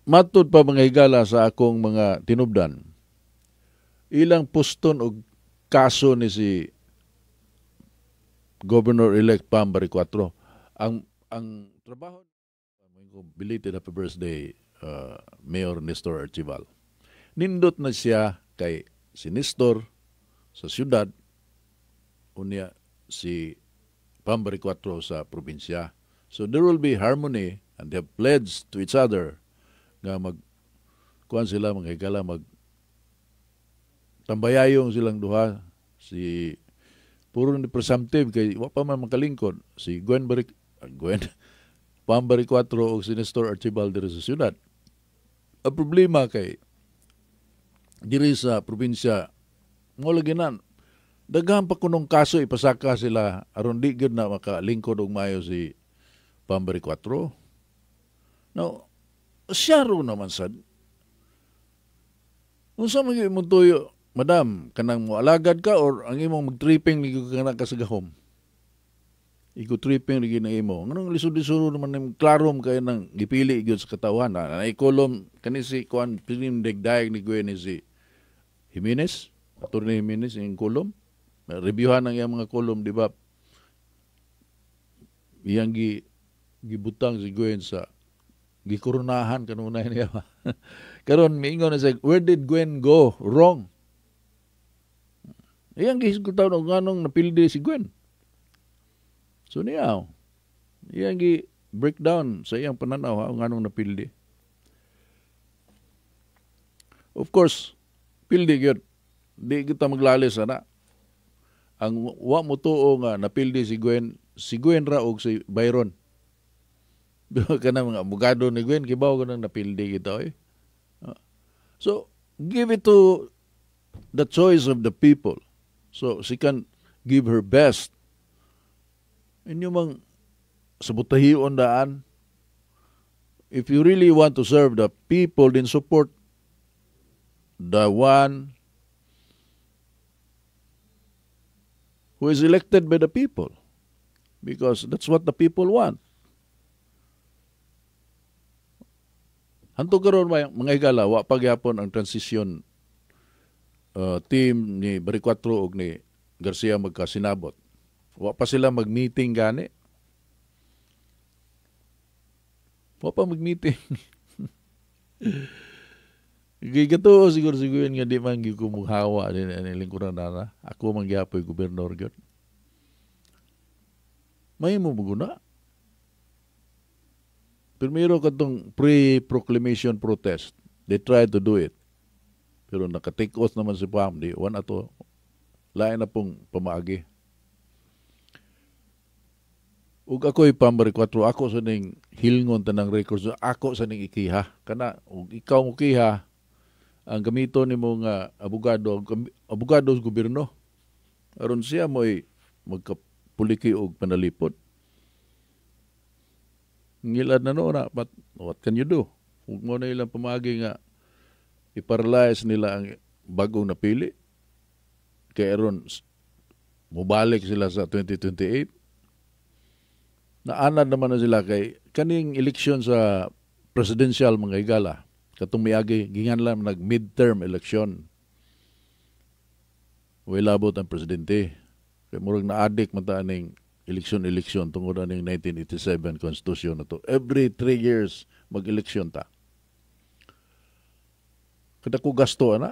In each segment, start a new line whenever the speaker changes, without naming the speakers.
matud pa mga higala sa akong mga tinubdan, ilang puston og kaso ni si Governor-elect Pam Baricuatro. Ang trabaho, belated happy birthday, Mayor Nestor Archival. Nindot na siya kay si Nestor sa syudad, unya si Pam Baricuatro sa probinsya. So there will be harmony and they have pledged to each other nga kuan sila mga higala, tambayayong silang duha. Si puro ni presumptive kay wa pa man makalingkod si Gwen Pam Baricuatro o si Nestor Archibald diri sa syudad. Ang problema kay diri sa probinsya mo lagi na daghan pa kunong kaso ipasaka sila aron di gid na makalingkod og maayo si Pam Baricuatro. Now, siya ro naman sad. Unsa man gyud imong tuyo, madam, kanang mo alagad ka or ang imong mag-tripping ni kana ka sa gahom? Igo tripping lagi na imo. Nganong lisod-lisod naman ng klarom kay nang gipili gyud sa katawan. Na ikolom kani si kuan pilim degdayeg ni Gwen ni si Jimenez, Attorney Jimenez ang kolom. Reviewhan ang iyang mga kolom, di ba? Iyang gibutang si Gwen sa gikurunahan kanunay niya. Karon miingon na siya, where did Gwen go wrong? Iyang gihisgutaw og nganong napildi si Gwen. So niya, iyang gi-breakdown sa iyang pananaw nganong napildi. Of course, pildi gyud. Di kita maglalis ana. Ang wa mo tuo nga napildi si Gwen ra og si Byron. Kana mga abogado ni Gwen kibaw ko nang napildi kita eh. So give it to the choice of the people. So she can give her best. Inyo mang sabutahion daan. If you really want to serve the people, then support the one who is elected by the people. Because that's what the people want. Hantod karon mga higala, wa pagyapon ang transition team ni Baricuatro og ni Garcia magkasinabot. Wa pa sila mag-meeting gani. Wa pa mag-meeting. Gigato siguro nga di man gyud ko mughawa din ani lingkuran na. Ako man gyapoy gobernador gyud. May mo maguna. Primero katong pre-proclamation protest, they tried to do it. Pero naka-take off naman si Pam, di one ato lain na pong pamaagi. Ug ako'y Pam Baricuatro, ako sa ning hilngon tanang records, ako sa ning ikiha. Kana ug ikaw mo kiha, ang gamito nimo nga abogado sa gobyerno. Aron siya mo'y magkapuliki og panalipod. Ngilad na noon but what can you do? Huwag mo na ilang pamagi nga iparalyze nila ang bagong napili. Kaya ron, mubalik sila sa 2028. Naanad naman na sila kay kaning eleksyon sa presidential mga higala. Katong miagi, gingan lang nag-midterm election. Wala labot ang presidente. Kaya murag na-addict mataaning eleksyon tungod aning 1987 Constitution na to. Every 3 years mag-eleksyon ta. Kada ko gasto ana.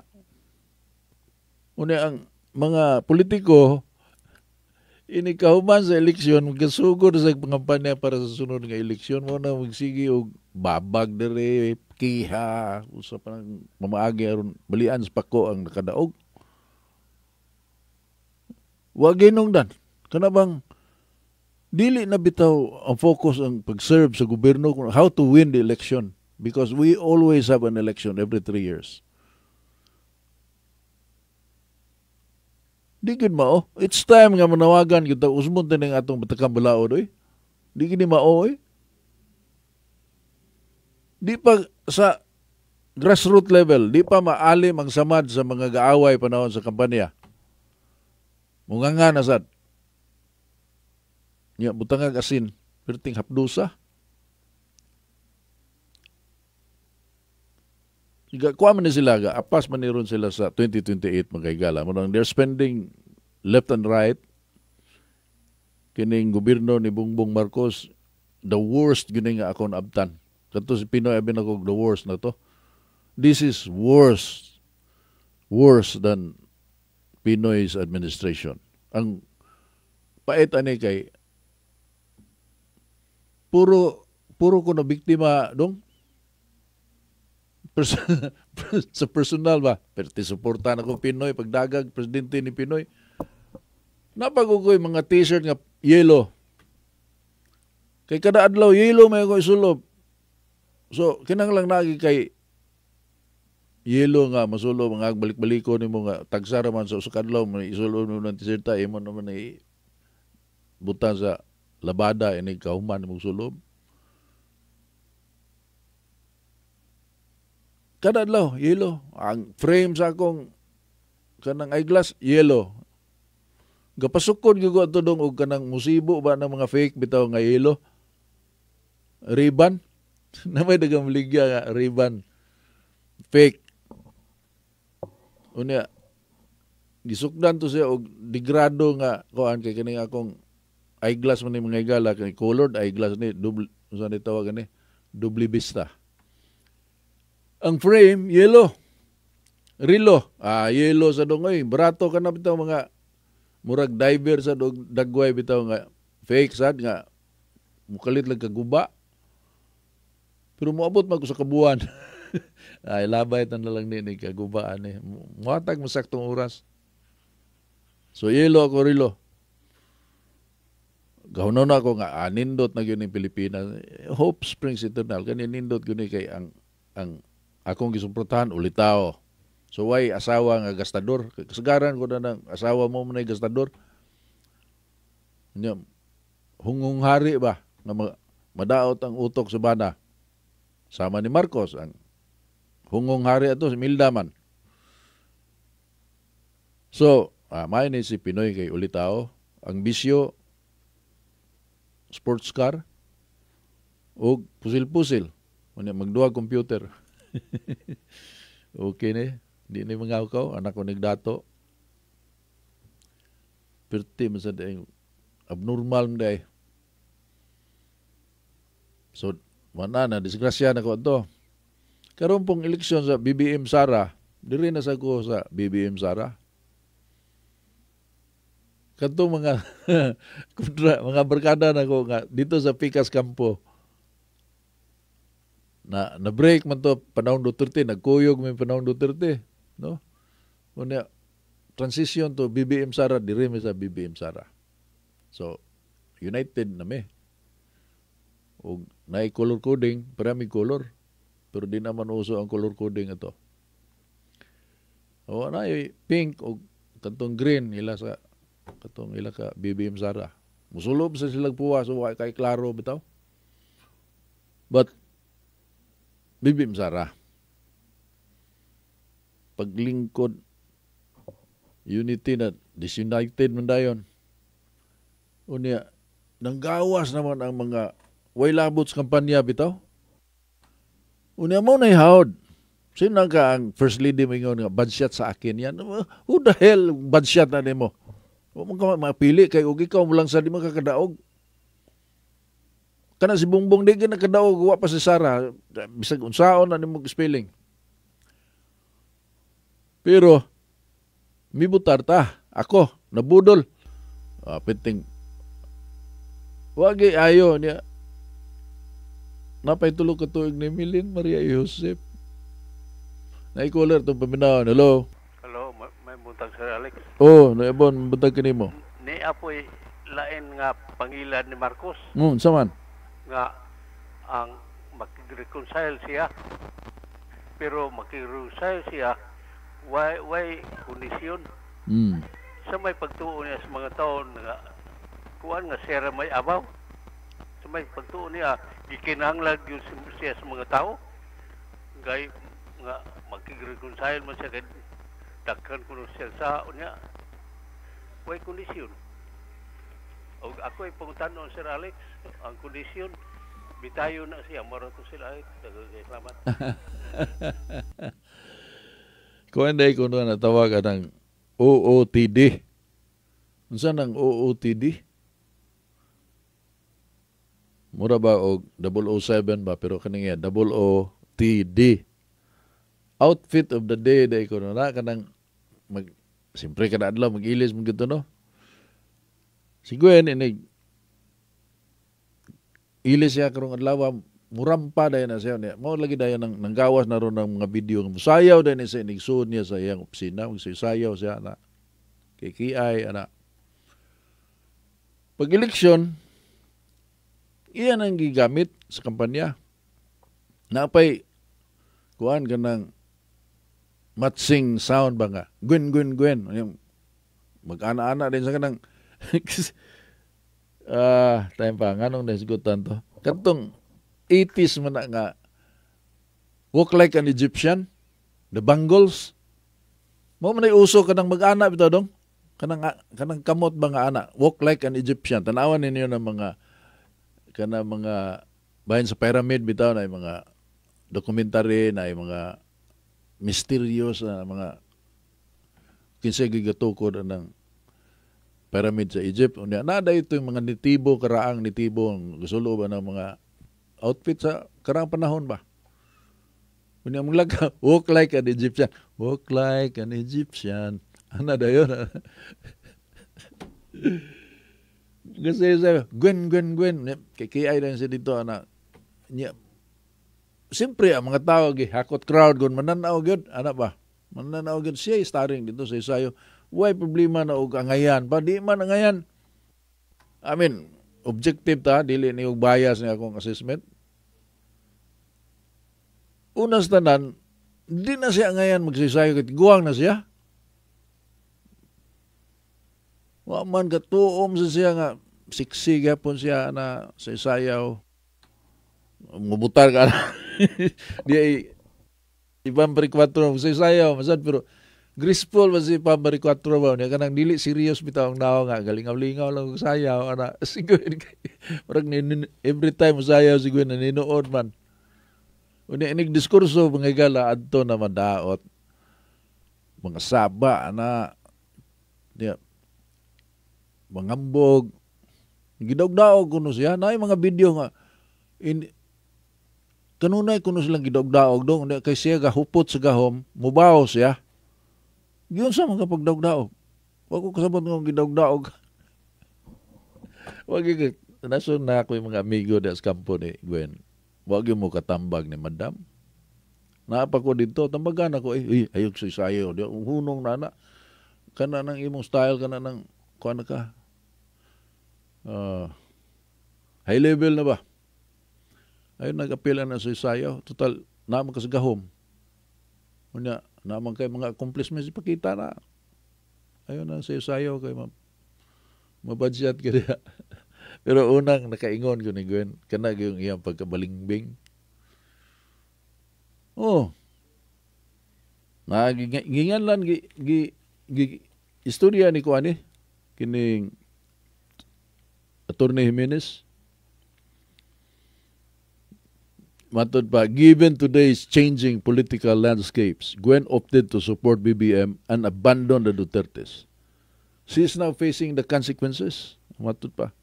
Una ang mga politiko inikahuman sa eleksyon magasugod sa pangampanya para sa sunod nga eleksyon mo na magsige og babag dere kiha usa pa nang mamaagi aron balian sa pako ang nakadaog. Wa ginungdan. Kana bang dili na bitaw ang focus ang pag-serve sa gobyerno kung how to win the election because we always have an election every 3 years. Di gid mao. It's time nga manawagan kita usmon din ang atong batakang balaod oy. Di gid mao oy. Di pa sa grassroots level, di pa maalim ang samad sa mga gaaway panahon sa kampanya. Munganga na sad. Nya butangag asin, perting hapdusa. Kuha man ni sila, apas man ni ron sila sa 2028 magkaigala. Murang they're spending left and right. Kining gobyerno ni Bongbong Marcos, the worst gini nga akong abtan. Kato si Pinoy abin ako the worst na to. This is worse than Pinoy's administration. Ang pait ani kay puro ko na biktima dong. Sa personal ba? Pero tisuporta na ko Pinoy, pagdagag, presidente ni Pinoy. Napagugoy mga t-shirt nga yellow. Kay kada adlaw, yellow may ako isulob. So, kinang lang nagi kay yellow nga, masulo, mga balik-baliko ni mo nga, tagsara man sa kadlaw, may isulob mo ng t-shirt, imo naman ay butan sa labada, ini kahuman mong sulob. Kada adlaw, yellow. Ang frame sa akong kanang eyeglass, yellow. Gapasukod gyud ato dong og kanang musibo ba ng mga fake bitaw nga yellow. Ribbon. Na may dagang ligya nga ribbon. Fake. Unya gisukdan to siya og degrado nga kuan kay kani akong eyeglass man ni mga igala kay colored eyeglass ni double unsa ni tawag ni double vista. Ang frame, yellow. Rilo. Yellow sa dongoy. Barato ka na bitaw mga murag diver sa dagway bitaw nga fake sad nga mukalit lang kaguba. Pero moabot man ko sa kabuan. Ay, labay tan na lang ni kagubaan ni. Muhatag mo saktong oras. So, yellow ako rilo. Gawnon na ako nga, nindot na yun ng Pilipinas. Hope springs eternal. Kani nindot yun kay ang akong gisuportahan ulitaw. So why asawa nga gastador? Kasagaran ko na ng asawa mo na gastador. Hungong hari ba nga madaot ang utok sa bana. Sama ni Marcos ang hungong hari ato si Mildaman. So, may ni si Pinoy kay ulitaw. Ang bisyo sports car o pusil-pusil. Magduwa computer. Okay ni. Di na mga ukaw. Anak ko nagdato. Perti masad ay abnormal na ay. So, mana na. Disgrasya na ko ito. Karoon pong eleksyon sa BBM Sara. Diri na sa ko sa BBM Sara. Kanto mga mga barkada na ko nga dito sa Picas Campo. Na break man to panahon Duterte, nagkuyog may panahon Duterte, no? Unya transition to BBM Sara, dire mi sa BBM Sara. So united na mi. Og naay color coding, parami color. Pero di naman uso ang color coding ito. O naay pink og kantong green ila sa katong ila ka BBM Sara. Musulob sa silang puwa so kay klaro bitaw. But BBM Sara. Paglingkod, unity na disunited man dayon. Unya, nanggawas naman ang mga way labots kampanya bitaw. Unya mo na ihawd. Sino ka ang first lady mo nga bad shot sa akin yan? Who the hell bad shot na nimo? Huwag mo ka mapili kay og ikaw mo lang sa di mo kakadaog. Kana si Bongbong di na kadaog wa pa si Sara bisag unsaon na nimo spelling. Pero mibutar ta ako nabudol. Piting wagi ayo niya. Napay tulo ka tuig ni Milin Maria Joseph. Naikoler tong paminaw. Hello.
Hello, may buntag Sir Alex.
Oh, naibon buntag kanimo.
Ni apoy lain nga pangilan ni Marcos
Saman.
nga ang makig-reconcile siya. Pero makig-reconcile siya why kondisyon. Sa may pagtuon niya sa mga taon nga kuan nga sera may abaw. Sa may pagtuon niya gikinahanglan gyud siya sa mga tao. Gay nga makig-reconcile man siya kay daghan kuno siya sa unya. Why kondisyon? O ako ay pangutanon Sir Alex, ang kondisyon bitayo na siya, moro to sila ay salamat.
Kung hindi ko na natawag ng OOTD. Unsa nang OOTD? Mura ba o 007 ba pero kaning OOTD. Outfit of the day day ko na kanang siyempre kada adlaw mag-ilis mo gito no. Si Gwen inig ilis siya karong adlaw murampa dayon na siya niya. Mao lagi dayon nang gawas na ron ng mga video. Sayaw dayon siya inig-suod niya sa iyang opisina, magsayaw siya na kay ana. Pag eleksyon, iyan ang gigamit sa kampanya. Napay kuan kanang matching sound ba nga? Gwen. Yung mag-ana-ana din sa kanang time pa, nganong nasigutan to? Katong 80s man na nga walk like an Egyptian, the Bangles. Mo man uso kanang mag-ana bitaw dong. Kanang kamot ba nga ana, walk like an Egyptian. Tanawan ninyo ng mga bahin sa pyramid bitaw na mga documentary na mga mysterious na mga kinsay gigatukod ng pyramid sa Egypt. Unya nada ito yung mga nitibo, karaang nitibo, gusulo ba ng mga outfit sa karaang panahon ba? Unya mong walk like an Egyptian. Walk like an Egyptian. Ano da yun? Kasi sabi, Gwen. Kikiyay lang siya dito, anak. Siyempre, ang mga tao, hakot crowd, mananaw yun, anak ba? Mananaw yun, siya starring dito sa isayo. Why problema na og angayan? Pa, di man angayan. I mean, objective ta, dili ni og bias ni akong assessment. Unas tanan, di na siya angayan magsisayo, guwang na siya. Wa man katuom sa siya nga siksi gapon siya na sa isayaw. Mubutar ka na. Di Pambari 4 sa isayaw masad pero graceful ba si Pambari 4 ba niya kanang dili serious bitaw ang nawa nga galingaw-lingaw lang og sayaw ana siguro parang every time sayaw siguro nanood man. Unya inig diskurso mga gala adto na madaot mga saba ana niya mangambog gidawdaog kuno siya nay mga video nga kanunay kuno silang gidawdaog dong kay siya gahupot sa gahom mubaw siya giyon sa mga pagdawdaog wa ko kasabot ng gidawdaog wag gyud nasun na ako yung mga amigo das kampo ni Gwen wag gyud mo katambag ni madam naapa ko dito tambagan ako ayog sa sayo hunong nana kana nang imong style kana nang kuan ka high level na ba? Ayun, nag-appeal na sa sayaw. Total, naman ka sa gahom. Unya, naman kay mga accomplishments ipakita na. Ayun na sa sayaw kay mabadjat ka diya. Pero unang nakaingon ko ni Gwen, kana yung iyang pagkabalingbing. Oh. Gingan lang istorya ni kuan kining Attorney Jimenez. Matod pa, given today's changing political landscapes, Gwen opted to support BBM and abandon the Dutertes. She is now facing the consequences. Matod pa.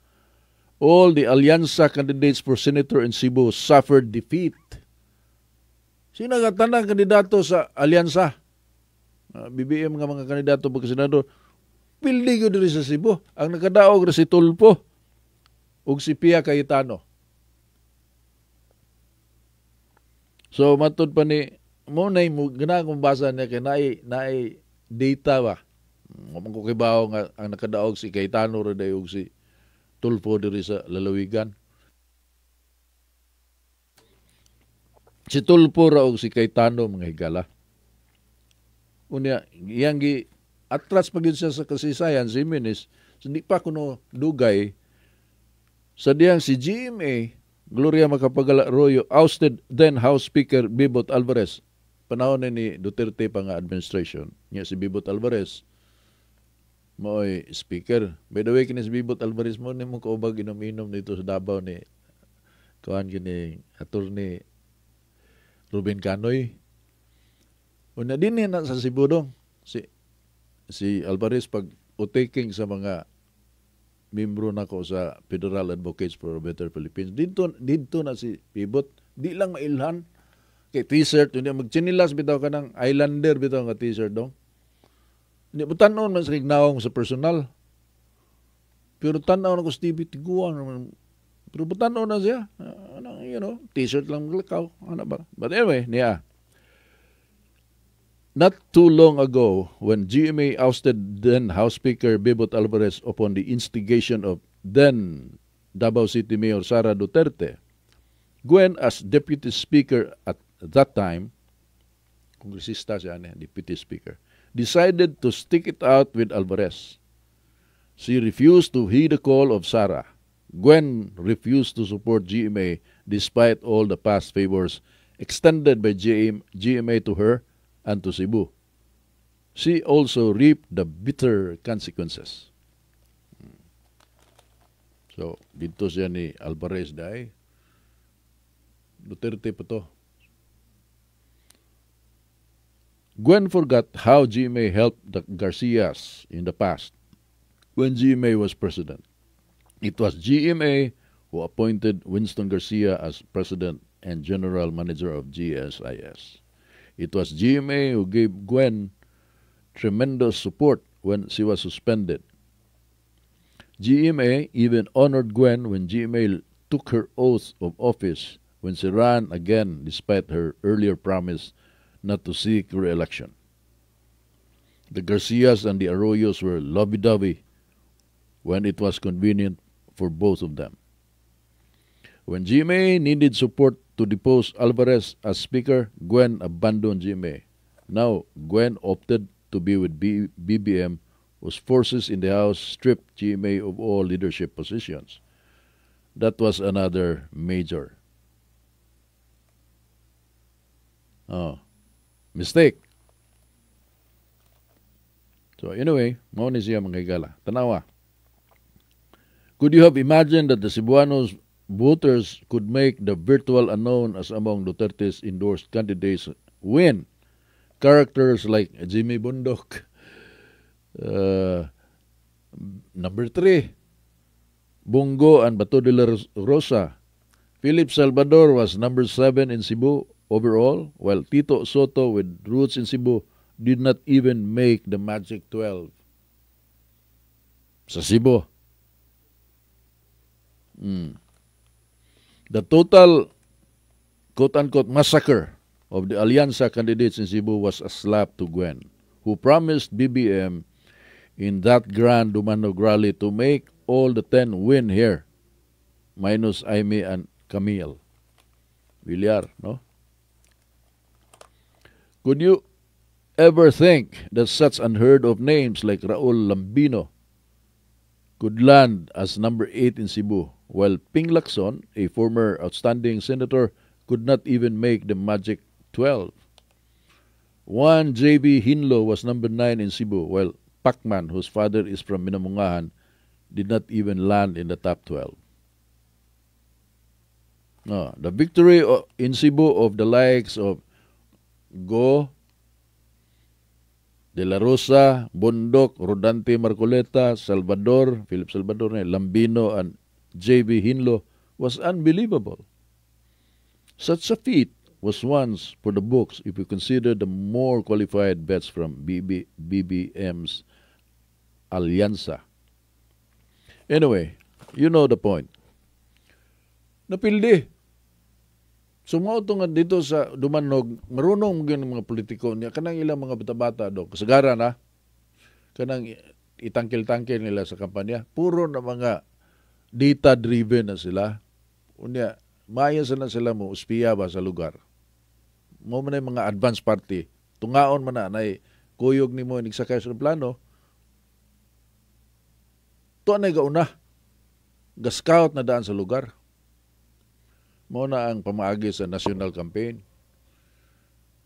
All the Alianza candidates for senator in Cebu suffered defeat. Sino nga tanang kandidato sa Alianza? BBM nga mga kandidato pagka senador, pildi ko diri sa Cebu. Ang nakadaog si Tulpo ug si Pia Cayetano. So matod pa ni mo nay mo gana kung basa niya kay naay data ba. Mo ko kibaw nga ang nakadaog si Cayetano ra day ug si Tulfo diri sa lalawigan. Si Tulfo ra ug si Cayetano mga higala. Unya iyang gi atras pa gyud siya sa kasaysayan si Jimenez, hindi pa kuno dugay sa diyang si GMA Gloria Macapagal Arroyo ousted then House Speaker Bibot Alvarez. Panahon ni Duterte pa nga administration. Niya si Bibot Alvarez mo'y speaker. By the way, kini si Bibot Alvarez mo ni mo kaubag inom-inom dito sa Davao ni kuan gini attorney Ruben Canoy. Una din na sa Cebu dong si Alvarez pag utaking sa mga membro nako sa Federal Advocates for a Better Philippines. Dito na si Pibot. Di lang mailhan. Kay t-shirt, hindi magchinilas bitaw ka ng Islander bitaw nga t-shirt dong. Hindi mo tanaw man sa kignawang sa personal. Pero tanaw na ko sa TV, tiguan. Pero tanaw na siya. T-shirt lang maglakaw. Ano ba? But anyway, niya. Not too long ago, when GMA ousted then House Speaker Bebot Alvarez upon the instigation of then Davao City Mayor Sara Duterte, Gwen, as Deputy Speaker at that time, kongresista siya Deputy Speaker, decided to stick it out with Alvarez. She refused to heed the call of Sara. Gwen refused to support GMA despite all the past favors extended by GMA to her and to Cebu. She also reaped the bitter consequences. So, dito siya ni Alvarez dahil Duterte pa to. Gwen forgot how GMA helped the Garcias in the past when GMA was president. It was GMA who appointed Winston Garcia as president and general manager of GSIS. It was GMA who gave Gwen tremendous support when she was suspended. GMA even honored Gwen when GMA took her oath of office when she ran again despite her earlier promise not to seek re-election. The Garcias and the Arroyos were lovey-dovey when it was convenient for both of them. When GMA needed support to depose Alvarez as Speaker, Gwen abandoned GMA. Now, Gwen opted to be with BBM, whose forces in the House stripped GMA of all leadership positions. That was another major mistake. So anyway, mao ni siya mga higala. Tanawa. Could you have imagined that the Cebuanos voters could make the virtual unknown as among Duterte's endorsed candidates win? Characters like Jimmy Bundok, number 3, Bongo and Bato de la Rosa. Philip Salvador was number 7 in Cebu overall, while Tito Soto with roots in Cebu did not even make the Magic 12 sa Cebu. The total quote-unquote massacre of the Alianza candidates in Cebu was a slap to Gwen, who promised BBM in that grand Dumanog rally to make all the 10 win here, minus Aimee and Camille Villar, no? Could you ever think that such unheard of names like Raul Lambino could land as number 8 in Cebu, while Ping Lacson, a former outstanding senator, could not even make the Magic 12? One J.B. Hinlo was number 9 in Cebu, while Pacman, whose father is from Minamungahan, did not even land in the top 12. The victory in Cebu of the likes of Go, De La Rosa, Bondok, Rodante Marcoleta, Salvador, Philip Salvador, Lambino, and J.B. Hinlo was unbelievable. Such a feat was once for the books if you consider the more qualified bets from BBM's Alianza. Anyway, you know the point. Napildi. Sumauto nga dito sa Dumanog, marunong mga mga politiko niya, kanang ilang mga bata-bata do, kasagara na, kanang itangkil-tangkil nila sa kampanya, puro na mga data-driven na sila. Unya, maya sila mo, uspiya ba sa lugar. Mo man yung mga advance party, tungaon man na, kuyog ni mo, nigsakay sa plano, to na gauna, ga-scout na daan sa lugar. Muna ang pamaagi sa national campaign.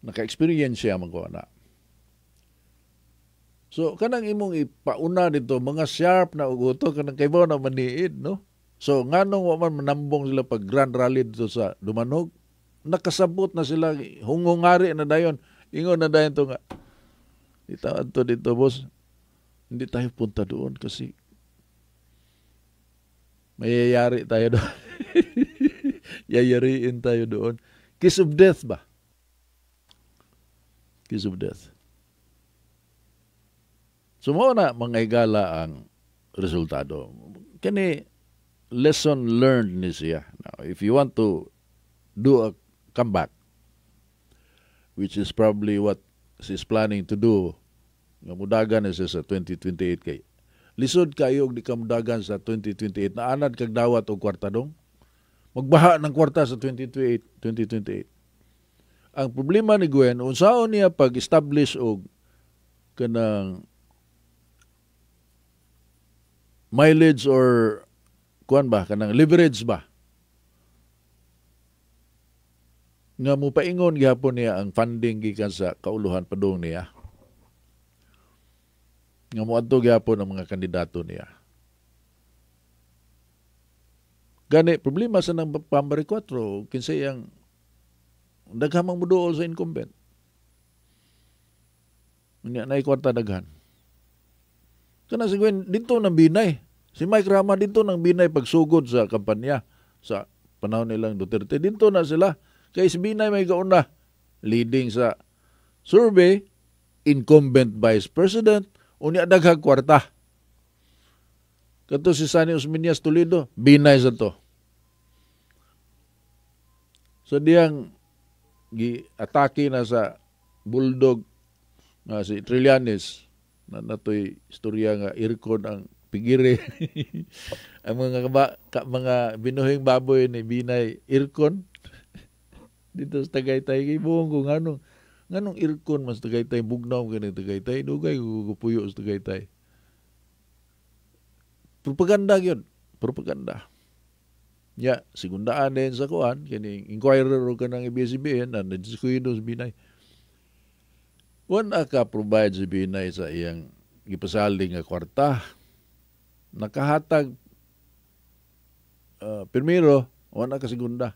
Naka-experience siya magkuha na. So, kanang imong ipauna dito, mga sharp na uguto, kanang kaybaw na maniid, no? So, nganong wa man manambong sila pag grand rally dito sa Dumanog, nakasabot na sila, hungungari na dayon. Ingon na dayon to nga, itaad to dito, boss, hindi tayo punta doon kasi mayayari tayo doon. Yayariin tayo doon. Kiss of death ba? Kiss of death. So, mo na mga igala ang resultado. Kani, lesson learned ni siya. Now, if you want to do a comeback, which is probably what she's planning to do, nga mudagan na siya sa 2028 kay. Lisod kayo og di ka mudagan sa 2028 na anad kag dawat og kwarta dong. Magbaha ng kwarta sa 2028. Ang problema ni Gwen, unsaon niya pag-establish og kanang mileage or kuan ba, kanang leverage ba? Nga mo paingon gihapon niya ang funding gikan sa kauluhan padung niya. Nga mo adto gihapon ang mga kandidato niya. Gani problema sa nang Pambari 4 kinsay ang daghamang muduol sa incumbent. Unya nay kwarta daghan. Kana si Gwen dito nang binay. Si Mike Rama dito nang binay pagsugod sa kampanya sa panahon nilang Duterte. Dito na sila. Kay si Binay may kauna leading sa survey, incumbent vice president, unya daghang kwarta. Kato si Sani Osmeñas Toledo, Binay sa to. So diyang gi-atake na sa bulldog nga si Trillanes na natoy istorya nga irkon ang pigire. Ang mga binuhing baboy ni Binay irkon dito sa Tagaytay kay buong kung nganong irkon mas Tagaytay bugnaw kani Tagaytay dugay gupuyo sa Tagaytay. Propaganda gyud, propaganda. Ya, sigundaan din sa kuan kini inquirer o kanang ABS-CBN na nadiskuido sa Binay. Wala ka provide si Binay sa iyang gipasaling nga kwarta. Nakahatag primero, wala ka segunda.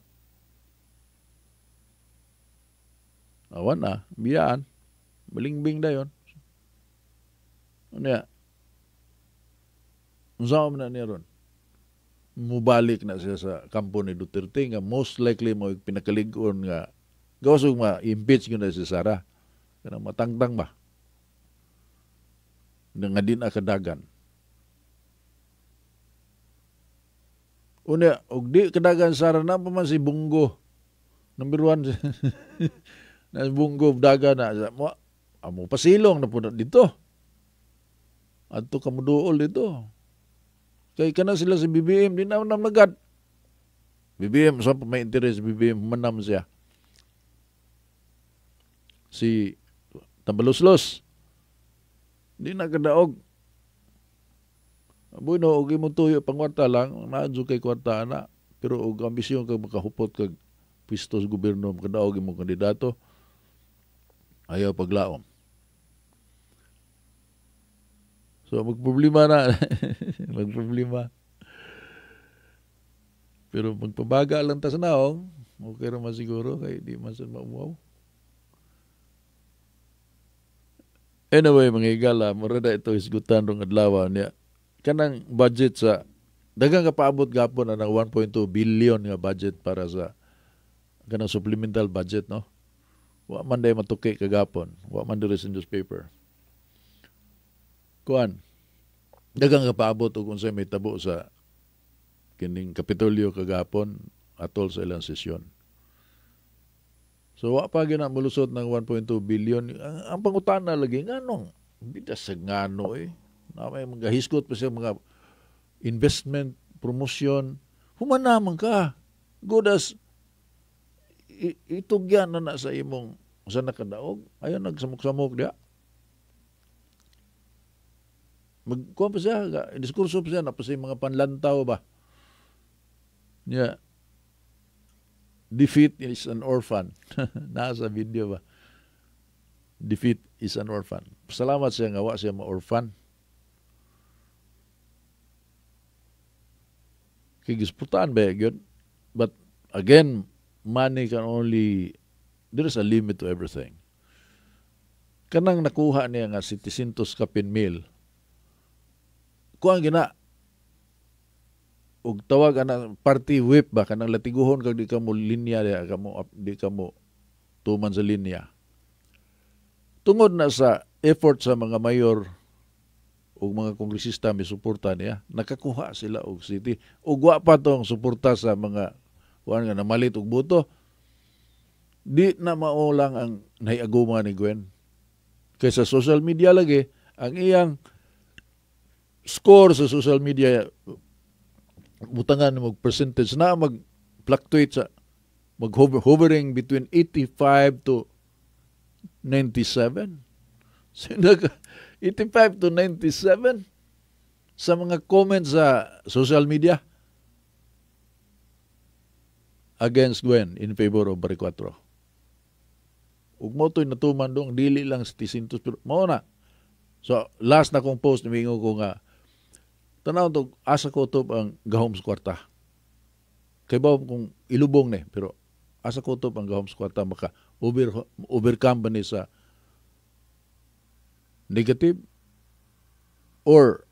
Awan na, biyaan. Malingbing na yun. Ano ya? Unsama na niya ron. Mubalik na siya sa kampo ni Duterte nga most likely mo pinakalig-on nga gawasog ma-impeach ko na si Sara. Kanang matangtang ba? Nga din akadagan. Una, og di kadagan Sara na pa man si Bungo. Number 1 na Bungo daga na mo pasilong na po dito. Adto ka muduol dito. Kay kana sila si BBM di na nagad. BBM sa may interes BBM manam siya. Si Tambaloslos di na kadaog. Bueno, og imo tuyo pangwarta lang, naadyo kay kwarta na, pero og ambisyon kag makahupot kag pwesto sa gobyerno kadaog imong kandidato. Ayaw paglaom. So, magproblema na. Magproblema. Pero magpabaga lang ta sa naong, okay naman siguro, kaya di man sa maumaw. Anyway, mga higala, marada ito isgutan rong adlaw niya. Kanang budget sa, dagang kapaabot gapon na ng 1.2 billion nga budget para sa kanang supplemental budget, no? Wa man day matuki kagapon. Wa man diri sa newspaper. Kuan. Dagang kapaabot og unsay may tabo sa kining Kapitolyo kagapon atol sa ilang sesyon. So wa pa gyud na mulusot ng 1.2 billion. Ang pangutana lagi nganong bidas sa ngano na may mga hiskot pa siya mga investment, promotion. Humanaman ka. Good as itugyan na sa imong sa nakadaog. Ayaw nagsamok-samok diya. Magkuha pa siya, diskurso pa siya, na pa siya mga panlantaw ba. Yeah. Defeat is an orphan. Nasa video ba. Defeat is an orphan. Salamat siya nga wa siya ma-orphan. Kay gisputaan ba yun? But again, money can only, there is a limit to everything. Kanang nakuha niya nga 700 kapin mil, kuha gina, ug tawag ana party whip ba kanang latiguhon kag di ka mo linya di ka mo tuman sa linya. Tungod na sa effort sa mga mayor ug mga kongresista mi suporta niya, nakakuha sila og city. Ug wa pa tong suporta sa mga kuan nga namalit og boto. Di na mao lang ang nahiaguma ni Gwen. Kaysa social media lagi, ang iyang score sa social media butangan mag percentage na mag-fluctuate sa mag-hovering between 85 to 97. So, 85 to 97 sa mga comments sa social media against Gwen in favor of Barrio 4. Ug mo to'y natuman doon, dili lang 700 pero mao na. So, last na kong post, namingo ko nga, tanaw to, asa ko to ang gahom sa kwarta. Kaya ba kung ilubong ni, pero asa ko to ang gahom sa kwarta, maka overcome ba ni sa negative or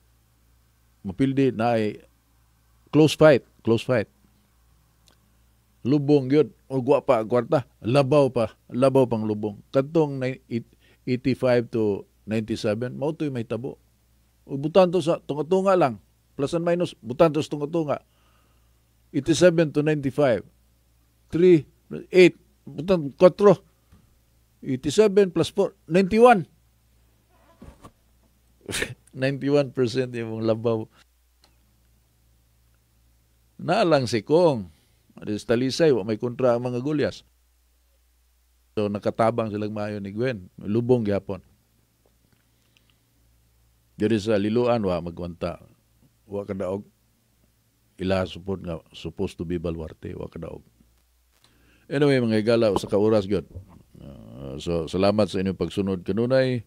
mapildi na ay close fight. Lubong yun, o gwa pa kwarta, labaw pang lubong. Katong 85 to 97, mao to'y may tabo. O butan to sa tunga-tunga lang, plus and minus, butan to sa tunga-tunga. 87 to 95, 3, 8, butan 4, 87 plus 4, 91. 91% yung labaw. Naalang si Kong. Aris Talisay, may kontra ang mga gulyas. So nakatabang silang maayo ni Gwen. Lubong gyapon. Diri sa Liloan, wa magwanta. Wa kadaog. Ila support nga supposed to be baluarte. Wa kadaog. Anyway, mga higala, sa kauras gyud. So salamat sa inyong pagsunod kanunay.